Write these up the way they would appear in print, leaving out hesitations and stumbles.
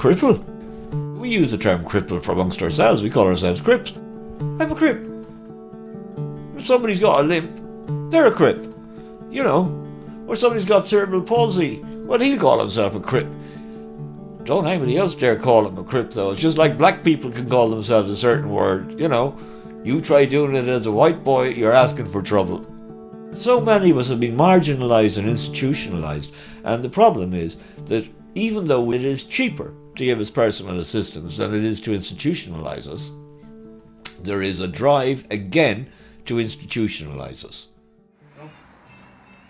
cripple. We use the term cripple for amongst ourselves. We call ourselves crips. I'm a crip. If somebody's got a limp, they're a crip. You know. Or somebody's got cerebral palsy, well, he'll call himself a crip. Don't anybody else dare call him a crip, though. It's just like black people can call themselves a certain word, you know. You try doing it as a white boy, you're asking for trouble. So many of us have been marginalised and institutionalised, and the problem is that even though it is cheaper to give us personal assistance than it is to institutionalise us, there is a drive, again, to institutionalise us.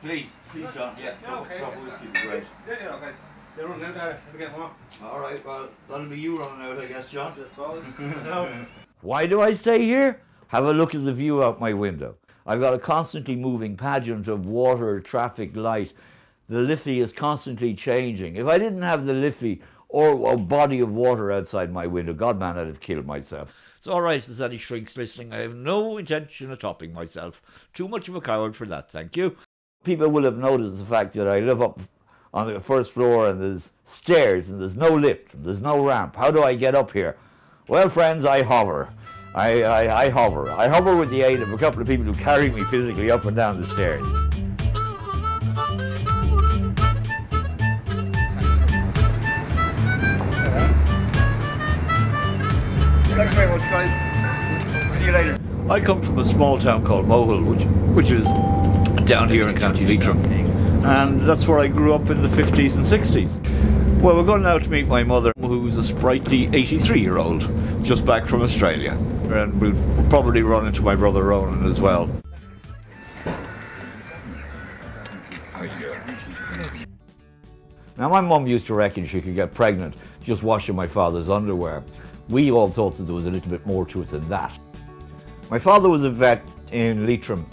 Please, John, yeah, okay. Top whiskey would be great. Yeah, okay. They're running out there to get one. Alright, well, that'll be you running out, I guess, John. I suppose. No. Why do I stay here? Have a look at the view out my window. I've got a constantly moving pageant of water, traffic, light. The Liffey is constantly changing. If I didn't have the Liffey or a body of water outside my window, God man, I'd have killed myself. It's all right if there's any shrinks listening. I have no intention of topping myself. Too much of a coward for that, thank you. People will have noticed the fact that I live up on the first floor and there's stairs and there's no lift and there's no ramp. How do I get up here? Well, friends, I hover. I hover. I hover with the aid of a couple of people who carry me physically up and down the stairs. Thanks very much, guys. See you later. I come from a small town called Mohill, which is down here in County Leitrim, and that's where I grew up in the 50s and 60s. Well, we're going now to meet my mother, who's a sprightly 83-year-old, just back from Australia, and we'll probably run into my brother Ronan as well. Now, my mum used to reckon she could get pregnant just washing my father's underwear. We all thought that there was a little bit more to it than that. My father was a vet in Leitrim,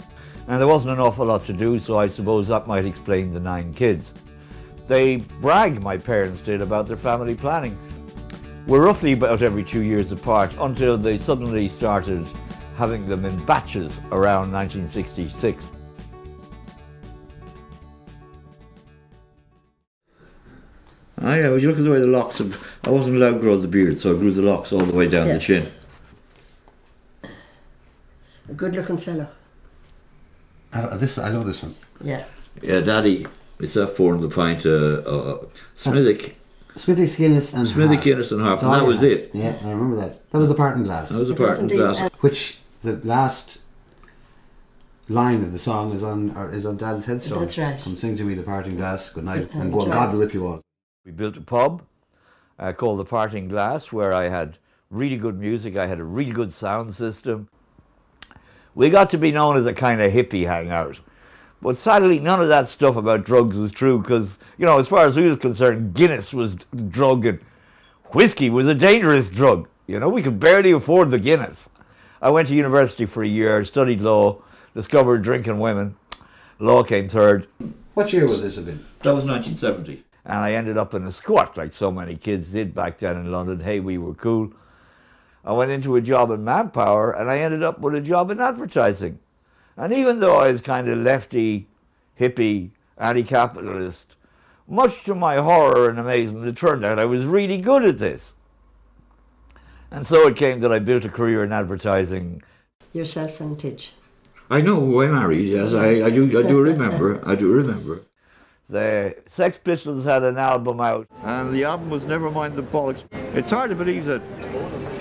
and there wasn't an awful lot to do, so I suppose that might explain the 9 kids. They brag, my parents did, about their family planning. We're roughly about every 2 years apart until they suddenly started having them in batches around 1966. Yeah, would you look at the way the locks have... I wasn't allowed to grow the beard, so I grew the locks all the way down the chin. A good-looking fellow. I love this one. Yeah. Yeah, Daddy, it's that 4 in the pint, Smithick. Smithick, Guinness and Smithick, Harp. Guinness and Harp, and that was it. Yeah, I remember that. That was the parting glass. That was the parting glass. Which, the last line of the song is on Dad's headstone. That's right. Come sing to me the parting glass, good night, and go on, God be with you all. We built a pub called the Parting Glass, where I had really good music, I had a really good sound system. We got to be known as a kind of hippie hangout. But sadly, none of that stuff about drugs was true, because, you know, as far as we was concerned, Guinness was a drug and whiskey was a dangerous drug. You know, we could barely afford the Guinness. I went to university for a year, studied law, discovered drinking women. Law came third. What year was this a bit? That was 1970. And I ended up in a squat, like so many kids did back then in London. Hey, we were cool. I went into a job in Manpower, and I ended up with a job in advertising. And even though I was kind of lefty, hippie, anti-capitalist, much to my horror and amazement, it turned out I was really good at this. And so it came that I built a career in advertising. Yourself and Tidge. I know who I married, yes, I do remember, I do remember. The Sex Pistols had an album out, and the album was Nevermind the Bollocks. It's hard to believe that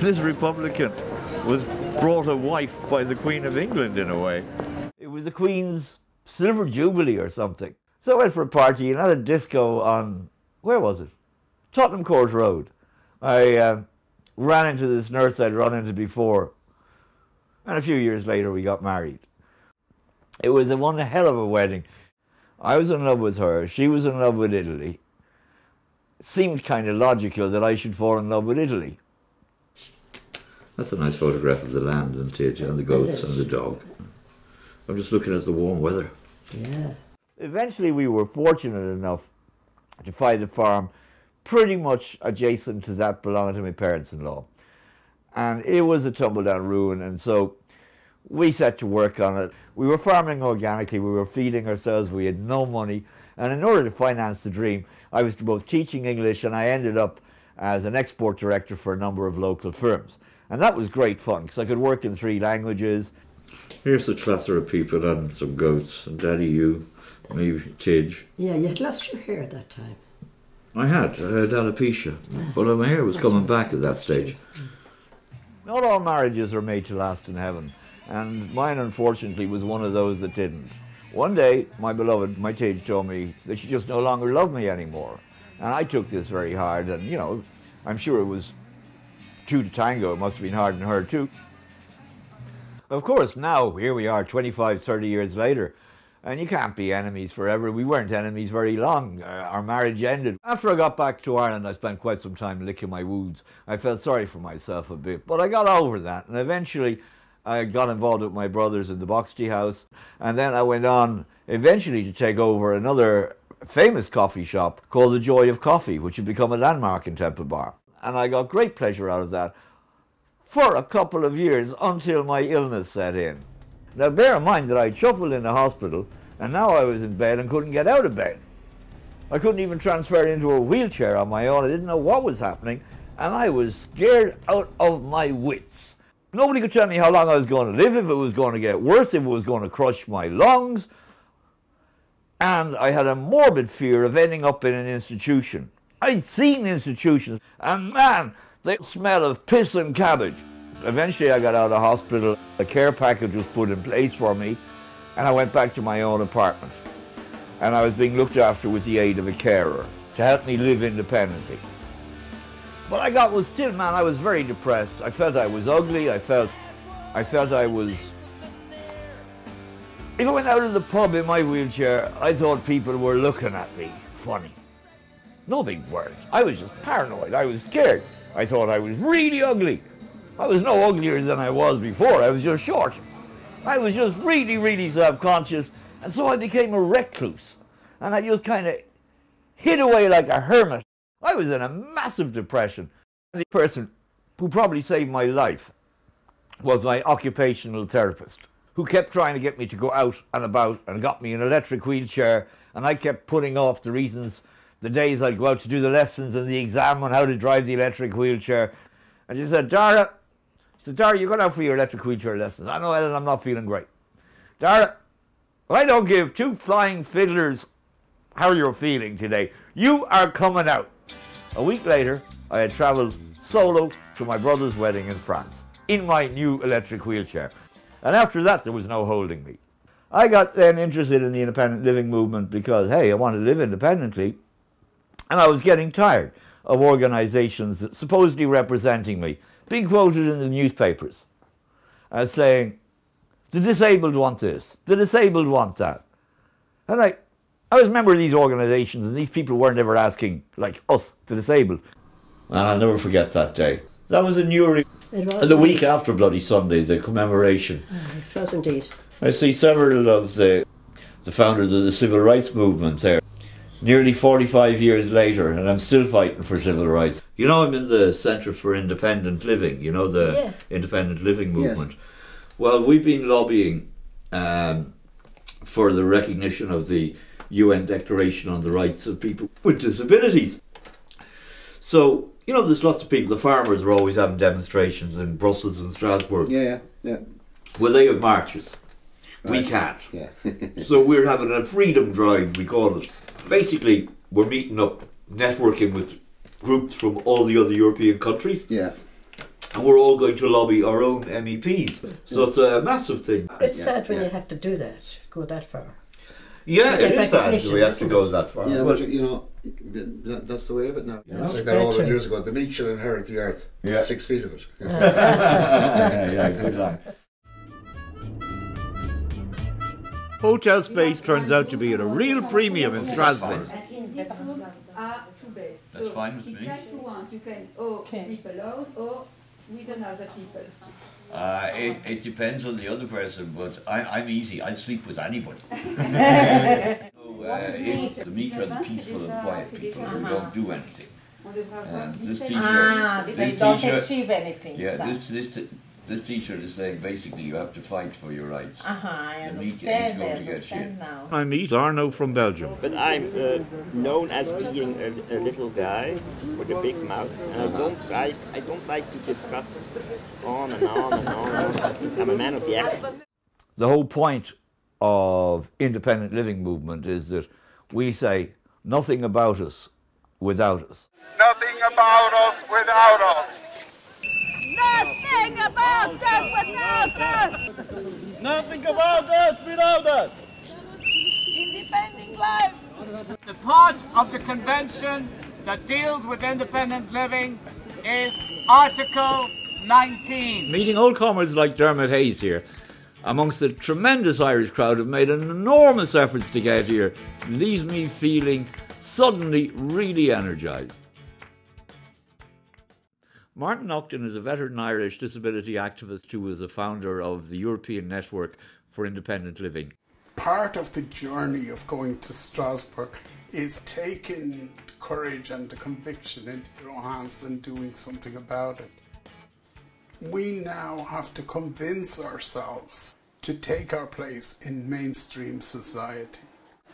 this Republican was brought a wife by the Queen of England, in a way. It was the Queen's Silver Jubilee or something. So I went for a party and had a disco on, where was it? Tottenham Court Road. I ran into this nurse I'd run into before, and a few years later we got married. It was one hell of a wedding. I was in love with her, she was in love with Italy. It seemed kind of logical that I should fall in love with Italy. That's a nice photograph of the land and Tidge and the goats and the dog. I'm just looking at the warm weather. Yeah. Eventually we were fortunate enough to find a farm pretty much adjacent to that belonging to my parents-in-law. And it was a tumble-down ruin, and so we set to work on it. We were farming organically, we were feeding ourselves, we had no money, and in order to finance the dream, I was both teaching English and I ended up as an export director for a number of local firms. And that was great fun because I could work in 3 languages. Here's a cluster of people and some goats, and Daddy, you, me, Tidge. Yeah, you had lost your hair at that time. I had alopecia, but my hair was coming back at that stage. Not all marriages are made to last in heaven, and mine unfortunately was one of those that didn't. One day, my beloved, my Tidge, told me that she just no longer loved me anymore. And I took this very hard, and you know, I'm sure it was 2 to tango, it must have been hard on her too. Of course, now, here we are 25, 30 years later, and you can't be enemies forever. We weren't enemies very long. Our marriage ended. After I got back to Ireland, I spent quite some time licking my wounds. I felt sorry for myself a bit, but I got over that, and eventually I got involved with my brothers in the Boxty House, and then I went on eventually to take over another famous coffee shop called The Joy of Coffee, which had become a landmark in Temple Bar. And I got great pleasure out of that for a couple of years until my illness set in. Now bear in mind that I'd shuffled in the hospital and now I was in bed and couldn't get out of bed. I couldn't even transfer into a wheelchair on my own. I didn't know what was happening and I was scared out of my wits. Nobody could tell me how long I was going to live, if it was going to get worse, if it was going to crush my lungs. And I had a morbid fear of ending up in an institution. I'd seen institutions and man, the smell of piss and cabbage. Eventually I got out of hospital, a care package was put in place for me, and I went back to my own apartment. And I was being looked after with the aid of a carer to help me live independently. But I was still, man, I was very depressed. I felt I was ugly, I felt I was... If I went out of the pub in my wheelchair, I thought people were looking at me funny. No, they weren't. I was just paranoid, I was scared. I thought I was really ugly. I was no uglier than I was before, I was just short. I was just really, really self-conscious, and so I became a recluse. And I just kind of hid away like a hermit. I was in a massive depression. The person who probably saved my life was my occupational therapist, who kept trying to get me to go out and about and got me an electric wheelchair, and I kept putting off the reasons, the days I'd go out to do the lessons and the exam on how to drive the electric wheelchair. And she said, Dara, you're going out for your electric wheelchair lessons. I know, Ellen, I'm not feeling great. Dara, if I don't give 2 flying fiddlers how you're feeling today, you are coming out. A week later, I had travelled solo to my brother's wedding in France in my new electric wheelchair. And after that, there was no holding me. I got then interested in the independent living movement because, hey, I wanted to live independently. And I was getting tired of organisations supposedly representing me being quoted in the newspapers as saying, the disabled want this, the disabled want that. And I was a member of these organisations and these people weren't ever asking, like us, the disabled. And I'll never forget that day. That was in Newry. The week after Bloody Sunday, the commemoration. It was indeed. I see several of the founders of the civil rights movement there. Nearly 45 years later, and I'm still fighting for civil rights. You know, I'm in the Centre for Independent Living, you know, the independent living movement. Yes. Well, we've been lobbying for the recognition of the UN Declaration on the Rights of People with Disabilities. So, you know, there's lots of people, the farmers are always having demonstrations in Brussels and Strasbourg. Yeah. Well, they have marches. Right. We can't. Yeah. So we're having a freedom drive, we call it. Basically, we're meeting up, networking with groups from all the other European countries. Yeah. And we're all going to lobby our own MEPs. So it's a massive thing. It's sad when you have to do that, go that far. Yeah, it is sad that we have to go that far. Yeah, but you know, that's the way of it now. You know? Like that all the years ago, the meek shall inherit the earth. Yeah. 6 feet of it. Yeah, good luck. Hotel space turns out to be at a real premium in Strasbourg. That's fine with me. You can sleep alone or with another people. It depends on the other person, but I'm easy. I'll sleep with anybody. The meek are the peaceful and quiet people who don't do anything. This t-shirt, they don't achieve anything. Yeah, This T-shirt is saying basically you have to fight for your rights. I understand. now. I meet Arno from Belgium. But I'm known as being a little guy with a big mouth, and I don't like to discuss on and on and on. I'm a man of the action. The whole point of independent living movement is that we say nothing about us without us. Nothing about us without us. Nothing about us without us. Nothing about us without us. Independent life. The part of the convention that deals with independent living is Article 19. Meeting old comrades like Dermot Hayes here, amongst the tremendous Irish crowd, have made an enormous efforts to get here, leaves me feeling suddenly really energised. Martin Upton is a veteran Irish disability activist who was a founder of the European Network for Independent Living. Part of the journey of going to Strasbourg is taking the courage and the conviction into your own hands and doing something about it. We now have to convince ourselves to take our place in mainstream society.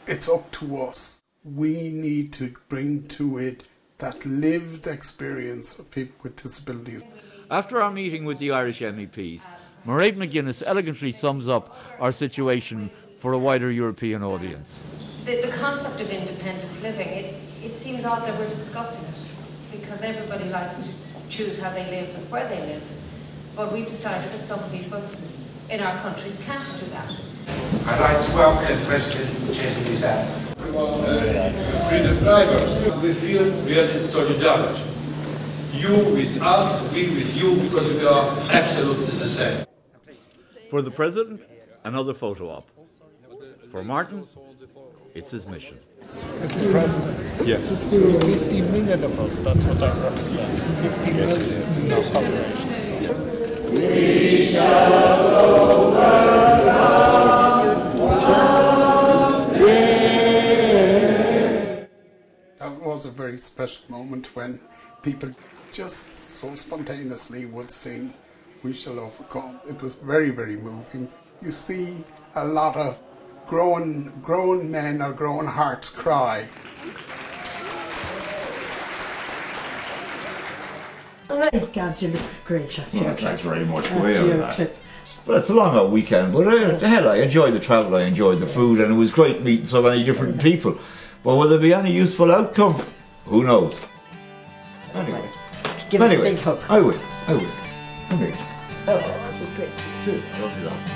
It's up to us. We need to bring to it that lived experience of people with disabilities. After our meeting with the Irish MEPs, Mairead McGuinness elegantly sums up our situation for a wider European audience. The concept of independent living, it seems odd that we're discussing it, because everybody likes to choose how they live and where they live. But we've decided that some people in our countries can't do that. I'd like to welcome President Gentilizza. Freedom drivers, we feel we are in solidarity. You with us, we with you, because we are absolutely the same. For the President, another photo op. For Martin, it's his mission. Mr. President, yeah. there's 50 million of us, that's what that represents. 50 million in that population. We shall That was a very special moment when people just so spontaneously would sing, "We Shall Overcome." It was very, very moving. You see a lot of grown men or grown hearts cry. God, you look great after your Thanks trip. very much. Trip. Well, it's a long old weekend, but hell, I enjoyed the travel, I enjoyed the food, and it was great meeting so many different people. But will there be any useful outcome? Who knows? Anyway. Give us a big hug. I will. Come here. Oh, that's great. Cheers. I love you, that.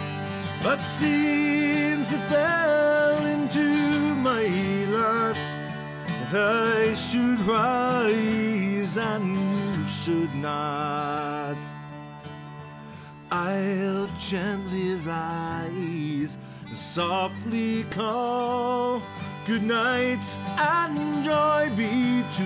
But since it fell into my lot that I should rise and you should not, I'll gently rise and softly call good night and joy be to